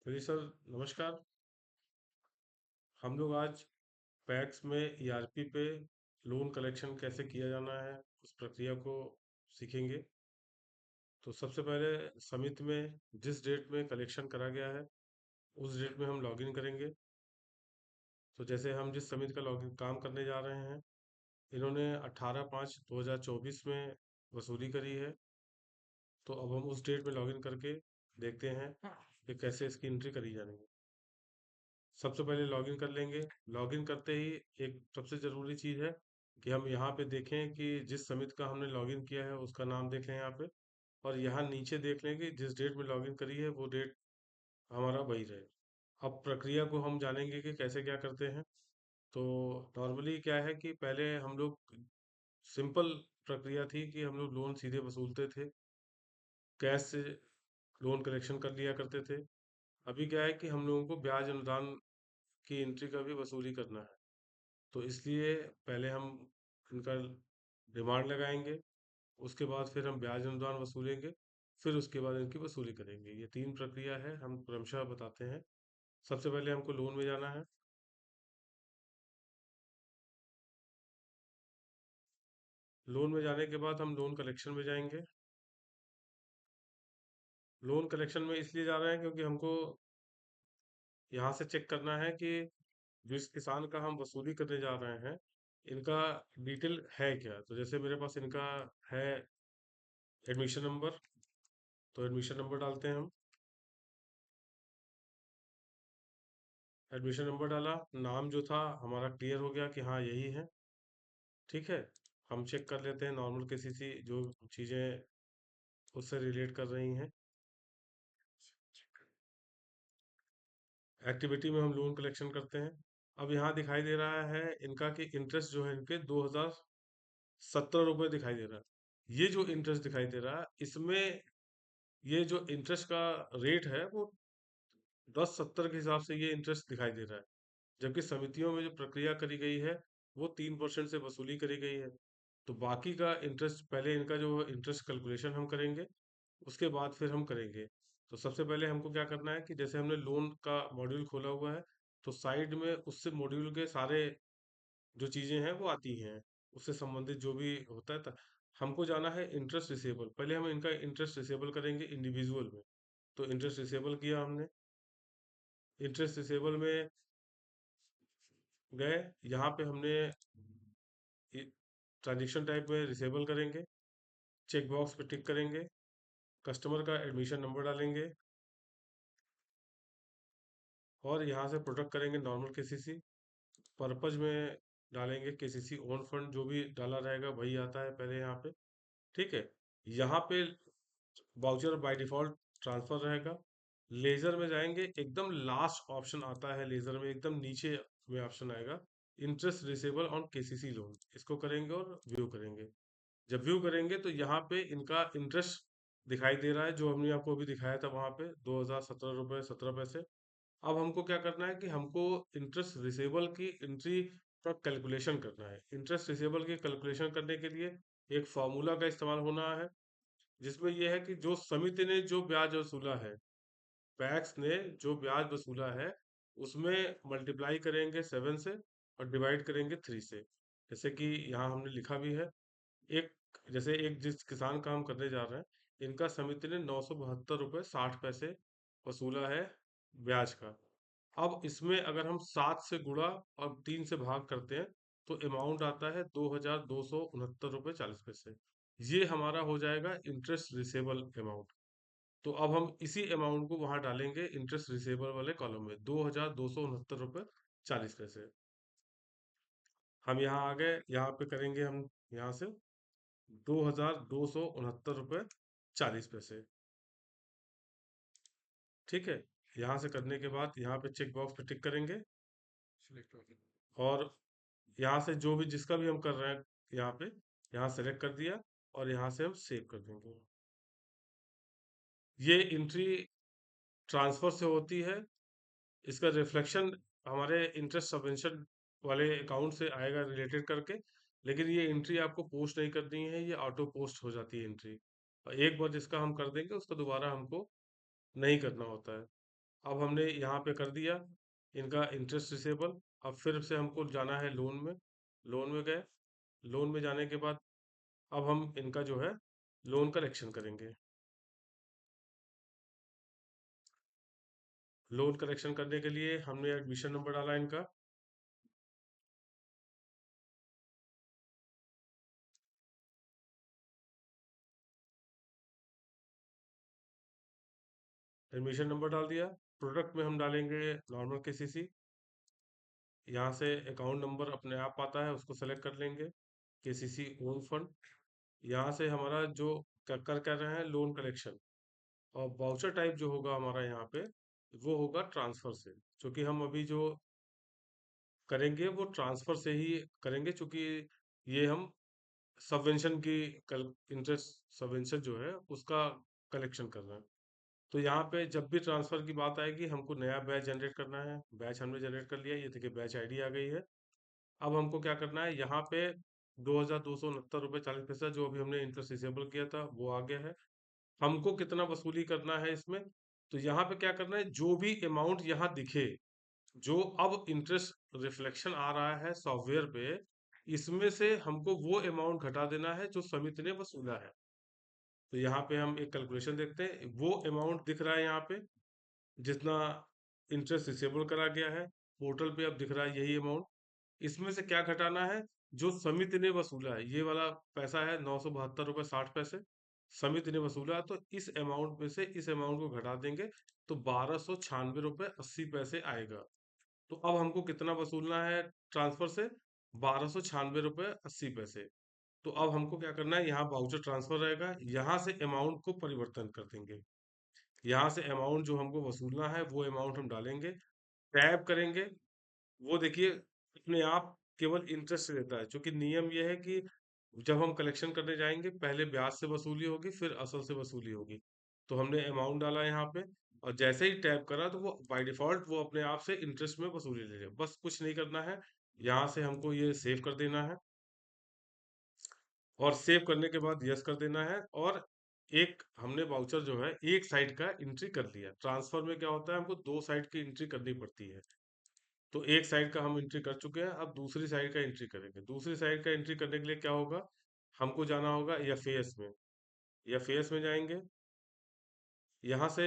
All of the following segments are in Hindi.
जी सर, नमस्कार। हम लोग आज पैक्स में ईआरपी पे लोन कलेक्शन कैसे किया जाना है, उस प्रक्रिया को सीखेंगे। तो सबसे पहले समिति में जिस डेट में कलेक्शन करा गया है, उस डेट में हम लॉगिन करेंगे। तो जैसे हम जिस समिति का लॉगिन काम करने जा रहे हैं, इन्होंने 18/5/2024 में वसूली करी है। तो अब हम उस डेट में लॉगिन करके देखते हैं कि कैसे इसकी एंट्री करी जानी है। सबसे पहले लॉगिन कर लेंगे। लॉगिन करते ही एक सबसे ज़रूरी चीज़ है कि हम यहाँ पे देखें कि जिस समिति का हमने लॉगिन किया है उसका नाम देख लें यहाँ पे, और यहाँ नीचे देख लें कि जिस डेट में लॉगिन करी है वो डेट हमारा वही रहे। अब प्रक्रिया को हम जानेंगे कि कैसे क्या करते हैं। तो नॉर्मली क्या है कि पहले हम लोग सिंपल प्रक्रिया थी कि हम लोग लोन सीधे वसूलते थे, कैश से लोन कलेक्शन कर लिया करते थे। अभी क्या है कि हम लोगों को ब्याज अनुदान की एंट्री का भी वसूली करना है। तो इसलिए पहले हम इनका डिमांड लगाएंगे, उसके बाद फिर हम ब्याज अनुदान वसूलेंगे, फिर उसके बाद इनकी वसूली करेंगे। ये 3 प्रक्रिया है, हम क्रमशः बताते हैं। सबसे पहले हमको लोन में जाना है। लोन में जाने के बाद हम लोन कलेक्शन में जाएंगे। लोन कलेक्शन में इसलिए जा रहे हैं क्योंकि हमको यहाँ से चेक करना है कि जिस किसान का हम वसूली करने जा रहे हैं, इनका डिटेल है क्या। तो जैसे मेरे पास इनका है एडमिशन नंबर, तो एडमिशन नंबर डालते हैं हम। एडमिशन नंबर डाला, नाम जो था हमारा क्लियर हो गया कि हाँ यही है। ठीक है, हम चेक कर लेते हैं नॉर्मल केसीसी जो चीज़ें उससे रिलेट कर रही हैं। एक्टिविटी में हम लोन कलेक्शन करते हैं। अब यहाँ दिखाई दे रहा है इनका कि इंटरेस्ट जो है इनके 2017 रुपये दिखाई दे रहा है। ये जो इंटरेस्ट दिखाई दे रहा है इसमें, ये जो इंटरेस्ट का रेट है वो 10/70 के हिसाब से ये इंटरेस्ट दिखाई दे रहा है। जबकि समितियों में जो प्रक्रिया करी गई है वो 3% से वसूली करी गई है। तो बाकी का इंटरेस्ट, पहले इनका जो इंटरेस्ट कैलकुलेशन हम करेंगे, उसके बाद फिर हम करेंगे। तो सबसे पहले हमको क्या करना है कि जैसे हमने लोन का मॉड्यूल खोला हुआ है, तो साइड में उससे मॉड्यूल के सारे जो चीज़ें हैं वो आती हैं, उससे संबंधित जो भी होता है। हमको जाना है इंटरेस्ट रिसेबल। पहले हम इनका इंटरेस्ट रिसेबल करेंगे इंडिविजुअल में। तो इंटरेस्ट रिसेबल किया हमने। इंटरेस्ट रिसेबल में गए, यहाँ पे हमने ट्रांजेक्शन टाइप में रिसेबल करेंगे, चेक बॉक्स पे टिक करेंगे, कस्टमर का एडमिशन नंबर डालेंगे, और यहाँ से प्रोडक्ट करेंगे नॉर्मल केसीसी। पर्पज में डालेंगे केसीसी ओन फंड, जो भी डाला रहेगा वही आता है पहले यहाँ पे। ठीक है, यहाँ पे वाउचर बाय डिफॉल्ट ट्रांसफर रहेगा। लेजर में जाएंगे, एकदम लास्ट ऑप्शन आता है लेजर में, एकदम नीचे में ऑप्शन आएगा interest receivable on KCC loan. इसको करेंगे और व्यू करेंगे। जब व्यू करेंगे तो यहाँ पे इनका इंटरेस्ट दिखाई दे रहा है जो हमने आपको अभी दिखाया था वहां पे, 2017 रुपये 17 पैसे। अब हमको क्या करना है कि हमको इंटरेस्ट रिसेबल की एंट्री का कैलकुलेशन करना है। इंटरेस्ट रिसेबल की कैलकुलेशन करने के लिए एक फॉर्मूला का इस्तेमाल होना है, जिसमें यह है कि जो समिति ने जो ब्याज वसूला है, पैक्स ने जो ब्याज वसूला है, उसमें मल्टीप्लाई करेंगे 7 से और डिवाइड करेंगे 3 से। जैसे कि यहाँ हमने लिखा भी है। एक, जैसे एक जिस किसान का हम करने जा रहे हैं, इनका समिति ने 972 रुपये 60 पैसे वसूला है ब्याज का। अब इसमें अगर हम 7 से गुणा और 3 से भाग करते हैं, तो अमाउंट आता है 2269 रुपये 40 पैसे। ये हमारा हो जाएगा इंटरेस्ट रिसेबल अमाउंट। तो अब हम इसी अमाउंट को वहां डालेंगे इंटरेस्ट रिसेबल वाले कॉलम में, 2269 रुपये 40 पैसे। हम यहाँ आ गए, यहाँ पे करेंगे हम यहाँ से 2269 रुपये 40 पैसे। ठीक है, यहाँ से करने के बाद यहाँ पे चेक बॉक्स पे टिक करेंगे, और यहाँ से जो भी जिसका भी हम कर रहे हैं यहाँ पे, यहाँ सेलेक्ट कर दिया, और यहाँ से हम सेव कर देंगे। ये एंट्री ट्रांसफर से होती है। इसका रिफ्लेक्शन हमारे इंटरेस्ट सबवेंशन वाले अकाउंट से आएगा रिलेटेड करके। लेकिन ये एंट्री आपको पोस्ट नहीं करनी है, ये ऑटो पोस्ट हो जाती है एंट्री। और एक बार जिसका हम कर देंगे उसका दोबारा हमको नहीं करना होता है। अब हमने यहाँ पे कर दिया इनका इंटरेस्ट रिसेबल। अब फिर से हमको जाना है लोन में। लोन में गए। लोन में जाने के बाद अब हम इनका जो है लोन कलेक्शन करेंगे। लोन कलेक्शन करने के लिए हमने एडमिशन नंबर डाला इनका। एडमिशन नंबर डाल दिया। प्रोडक्ट में हम डालेंगे नॉर्मल केसीसी। यहाँ से अकाउंट नंबर अपने आप आता है, उसको सेलेक्ट कर लेंगे। KCC own fund. यहाँ से हमारा जो कर रहे हैं लोन कलेक्शन। और वाउचर टाइप जो होगा हमारा यहाँ पे वो होगा ट्रांसफर से। क्योंकि हम अभी जो करेंगे वो ट्रांसफर से ही करेंगे, क्योंकि ये हम सबवेंशन की इंटरेस्ट सबवेंशन जो है उसका कलेक्शन कर रहे हैं। तो यहाँ पे जब भी ट्रांसफर की बात आएगी हमको नया बैच जनरेट करना है। बैच हमने जनरेट कर लिया, ये देखिए बैच आईडी आ गई है। अब हमको क्या करना है, यहाँ पे 2269 रुपये 40 पैसा जो अभी हमने इंटरेस्ट डिसेबल किया था वो आ गया है। हमको कितना वसूली करना है इसमें, तो यहाँ पे क्या करना है, जो भी अमाउंट यहाँ दिखे, जो अब इंटरेस्ट रिफ्लेक्शन आ रहा है सॉफ्टवेयर पे, इसमें से हमको वो अमाउंट घटा देना है जो समिति ने वसूला है। तो यहाँ पे हम एक कैलकुलेशन देखते हैं, वो अमाउंट दिख रहा है यहाँ पे जितना इंटरेस्ट डिसेबल करा गया है, पोर्टल पे अब दिख रहा है यही अमाउंट। इसमें से क्या घटाना है, जो समिति ने वसूला है, ये वाला पैसा है 972 रुपये 60 पैसे समिति ने वसूला है। तो इस अमाउंट में से इस अमाउंट को घटा देंगे तो 1296 रुपये 80 पैसे आएगा। तो अब हमको कितना वसूलना है ट्रांसफर से, 1296 रुपये 80 पैसे। तो अब हमको क्या करना है, यहाँ वाउचर ट्रांसफर रहेगा, यहाँ से अमाउंट को परिवर्तन कर देंगे। यहाँ से अमाउंट जो हमको वसूलना है वो अमाउंट हम डालेंगे, टैब करेंगे। वो देखिए अपने आप केवल इंटरेस्ट देता है, क्योंकि नियम ये है कि जब हम कलेक्शन करने जाएंगे पहले ब्याज से वसूली होगी फिर असल से वसूली होगी। तो हमने अमाउंट डाला यहाँ पे, और जैसे ही टैप करा तो वो बाय डिफॉल्ट वो अपने आप से इंटरेस्ट में वसूली ले लेगा। बस कुछ नहीं करना है, यहाँ से हमको ये सेव कर देना है, और सेव करने के बाद यस कर देना है। और एक हमने वाउचर जो है एक साइड का एंट्री कर लिया। ट्रांसफर में क्या होता है, हमको दो साइड की एंट्री करनी पड़ती है। तो एक साइड का हम एंट्री कर चुके हैं, अब दूसरी साइड का एंट्री करेंगे। दूसरी साइड का एंट्री करने के लिए क्या होगा, हमको जाना होगा एफएएस में। एफएएस में जाएंगे, यहाँ से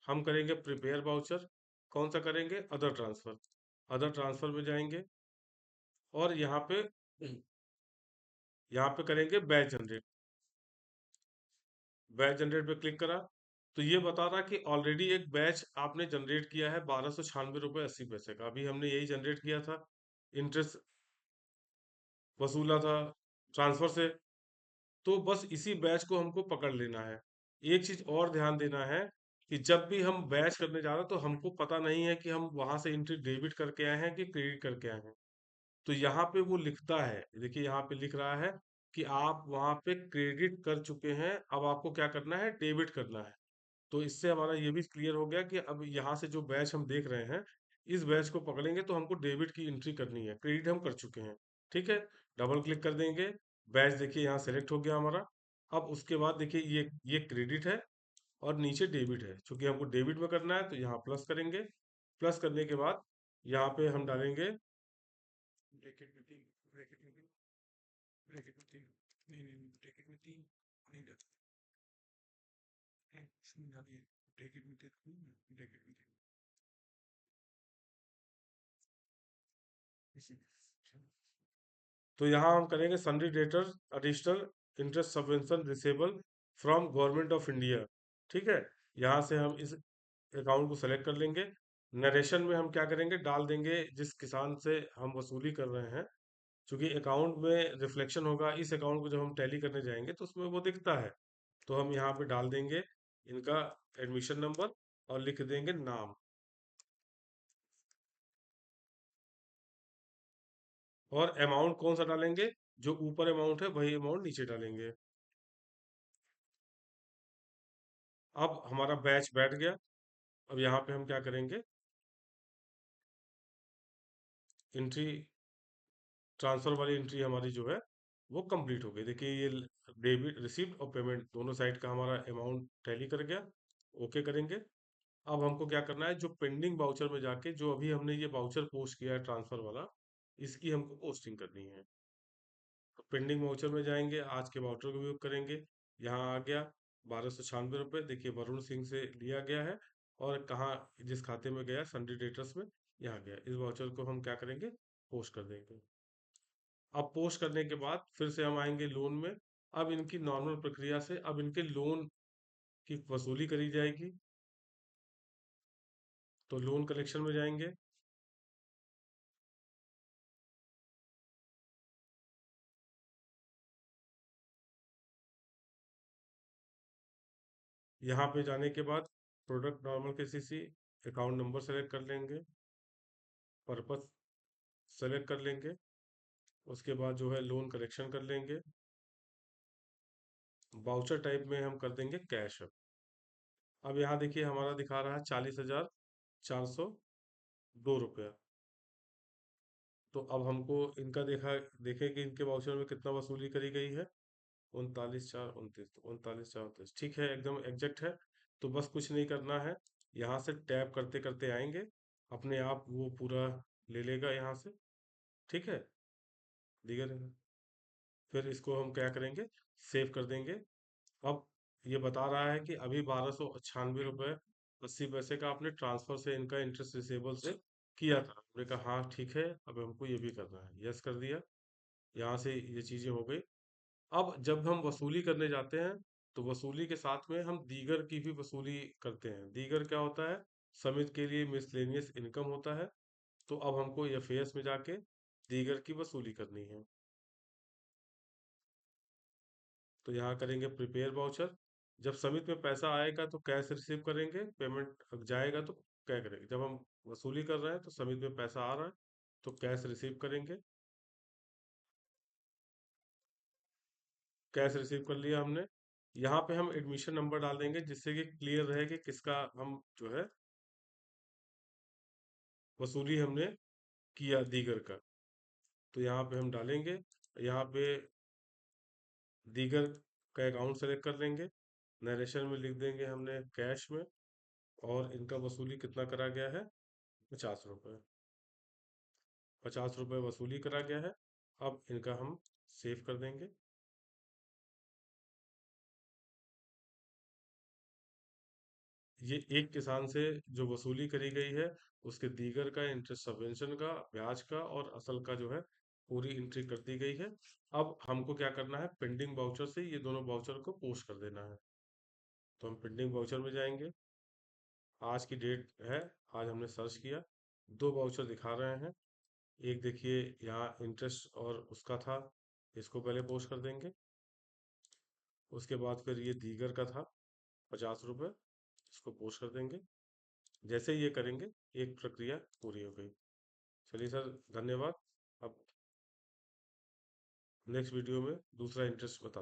हम करेंगे प्रिपेयर वाउचर। कौन सा करेंगे, अदर ट्रांसफर। अदर ट्रांसफर में जाएंगे और यहाँ पे करेंगे बैच जनरेट। बैच जनरेट पे क्लिक करा तो ये बता रहा कि ऑलरेडी एक बैच आपने जनरेट किया है 1296 रुपये 80 पैसे का, अभी हमने यही जनरेट किया था, इंटरेस्ट वसूला था ट्रांसफर से। तो बस इसी बैच को हमको पकड़ लेना है। एक चीज और ध्यान देना है कि जब भी हम बैच करने जा रहे हैं तो हमको पता नहीं है कि हम वहां से एंट्री डेबिट करके आए हैं कि क्रेडिट करके आए हैं। तो यहाँ पे वो लिखता है, देखिए यहाँ पे लिख रहा है कि आप वहां पे क्रेडिट कर चुके हैं, अब आपको क्या करना है, डेबिट करना है। तो इससे हमारा ये भी क्लियर हो गया कि अब यहाँ से जो बैच हम देख रहे हैं, इस बैच को पकड़ेंगे तो हमको डेबिट की एंट्री करनी है, क्रेडिट हम कर चुके हैं। ठीक है, डबल क्लिक कर देंगे। बैच देखिए यहाँ सेलेक्ट हो गया हमारा। अब उसके बाद देखिए ये क्रेडिट है और नीचे डेबिट है, क्योंकि हमको डेबिट में करना है तो यहाँ प्लस करेंगे। प्लस करने के बाद यहाँ पे हम डालेंगे ब्रैकेट में तीन, ब्रैकेट में तीन, ब्रैकेट में तीन, नहीं नहीं नहीं, ब्रैकेट में तीन नहीं डालते हैं, इसमें डालिए ब्रैकेट में तीन, ब्रैकेट में तीन, इसी तो यहाँ हम करेंगे sundry debtors additional interest subvention receivable from government of India. ठीक है, यहाँ से हम इस अकाउंट को सेलेक्ट कर लेंगे। नरेशन में हम क्या करेंगे, डाल देंगे जिस किसान से हम वसूली कर रहे हैं, क्योंकि अकाउंट में रिफ्लेक्शन होगा इस अकाउंट को जब हम टैली करने जाएंगे तो उसमें वो दिखता है। तो हम यहाँ पे डाल देंगे इनका एडमिशन नंबर और लिख देंगे नाम। और अमाउंट कौन सा डालेंगे, जो ऊपर अमाउंट है वही अमाउंट नीचे डालेंगे। अब हमारा बैच बैठ गया। अब यहाँ पे हम क्या करेंगे, एंट्री ट्रांसफर वाली एंट्री हमारी जो है वो कंप्लीट हो गई। देखिए ये डेबिट रिसीप्ट और पेमेंट दोनों साइड का हमारा अमाउंट टैली कर गया। ओके करेंगे। अब हमको क्या करना है, जो पेंडिंग वाउचर में जाके जो अभी हमने ये वाउचर पोस्ट किया है ट्रांसफर वाला, इसकी हमको पोस्टिंग करनी है। तो पेंडिंग वाउचर में जाएंगे, आज के वाउचर का उपयोग करेंगे। यहाँ आ गया 1296 रुपये, देखिए वरुण सिंह से लिया गया है, और कहाँ, जिस खाते में गया, सन्डे डेटर्स में, यहाँ गया। इस वाउचर को हम क्या करेंगे, पोस्ट कर देंगे। अब पोस्ट करने के बाद फिर से हम आएंगे लोन में। अब इनकी नॉर्मल प्रक्रिया से अब इनके लोन की वसूली करी जाएगी। तो लोन कलेक्शन में जाएंगे। यहाँ पे जाने के बाद product normal KCC, account number select कर लेंगे, पर्पस सेलेक्ट कर लेंगे। उसके बाद जो है लोन कलेक्शन कर लेंगे। वाउचर टाइप में हम कर देंगे कैश। अब यहाँ देखिए हमारा दिखा रहा है 40,402 रुपया। तो अब हमको इनका देखें कि इनके वाउचर में कितना वसूली करी गई है। 39,429, 39,429, ठीक है, एकदम एग्जैक्ट है। तो बस कुछ नहीं करना है, यहाँ से टैप करते करते आएंगे, अपने आप वो पूरा ले लेगा यहाँ से। ठीक है, दिगर फिर इसको हम क्या करेंगे, सेव कर देंगे। अब ये बता रहा है कि अभी 1296 रुपये 80 पैसे का आपने ट्रांसफर से इनका इंटरेस्ट रिसेबल से किया था। हमने कहा हाँ ठीक है, अब हमको ये भी करना है, यस कर दिया। यहाँ से ये चीजें हो गई। अब जब हम वसूली करने जाते हैं, तो वसूली के साथ में हम दीगर की भी वसूली करते हैं। दीगर क्या होता है, समिति के लिए मिसलेनियस इनकम होता है। तो अब हमको एफएएस में जाके दीगर की वसूली करनी है। तो यहाँ करेंगे प्रिपेयर वाउचर। जब समिति में पैसा आएगा तो कैश रिसीव करेंगे, पेमेंट जाएगा तो क्या करेंगे। जब हम वसूली कर रहे हैं तो समिति में पैसा आ रहा है, तो कैश रिसीव करेंगे। कैश रिसीव कर लिया हमने। यहाँ पे हम एडमिशन नंबर डाल देंगे, जिससे कि क्लियर रहे कि किसका हम जो है वसूली हमने किया दीगर का। तो यहाँ पे हम डालेंगे, यहाँ पे दीगर का अकाउंट सेलेक्ट कर लेंगे। नरेशन में लिख देंगे हमने कैश में, और इनका वसूली कितना करा गया है, 50 रुपये। 50 रुपये वसूली करा गया है। अब इनका हम सेव कर देंगे। ये एक किसान से जो वसूली करी गई है, उसके दीगर का, इंटरेस्ट सबवेंशन का, ब्याज का और असल का जो है, पूरी एंट्री कर दी गई है। अब हमको क्या करना है, पेंडिंग वाउचर से ये दोनों वाउचर को पोस्ट कर देना है। तो हम पेंडिंग वाउचर में जाएंगे। आज की डेट है, आज हमने सर्च किया, दो वाउचर दिखा रहे हैं। एक देखिए यहाँ इंटरेस्ट और उसका था, इसको पहले पोस्ट कर देंगे। उसके बाद फिर ये दीगर का था 50 रुपये, इसको पोस्ट कर देंगे। जैसे ही ये करेंगे, एक प्रक्रिया पूरी हो गई। चलिए सर, धन्यवाद। अब नेक्स्ट वीडियो में दूसरा इंटरेस्ट बता